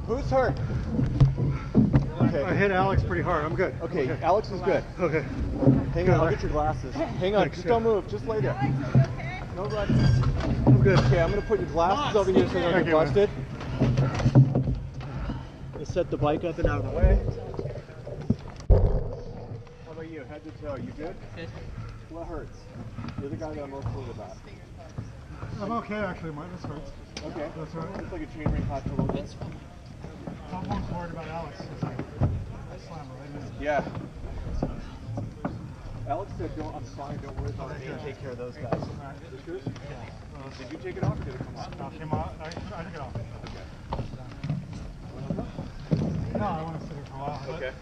Who's hurt? Okay. I hit Alex pretty hard. I'm good. Okay, Alex is good. Okay. Hang on, I'll get your glasses. Hang on, just don't move. Just lay there. No runs. I'm good. Okay, I'm going to put your glasses over here so they don't get busted. Just set the bike up and out of the way. How about you? Head to toe. You good? Good. What hurts? You're the guy that I'm most worried about. I'm okay, actually. Mine just hurts. Okay. That's right. It's like a chain ring hot a little bit. I'm most worried about Alex. It's like, I slam her right in. Yeah. Alex said, I'm fine, don't worry about me, take care of those guys. This good? Yeah. Did you take it off or did it come off? No, it came off. I took it off. Okay. No, I want to sit here for a while. Okay.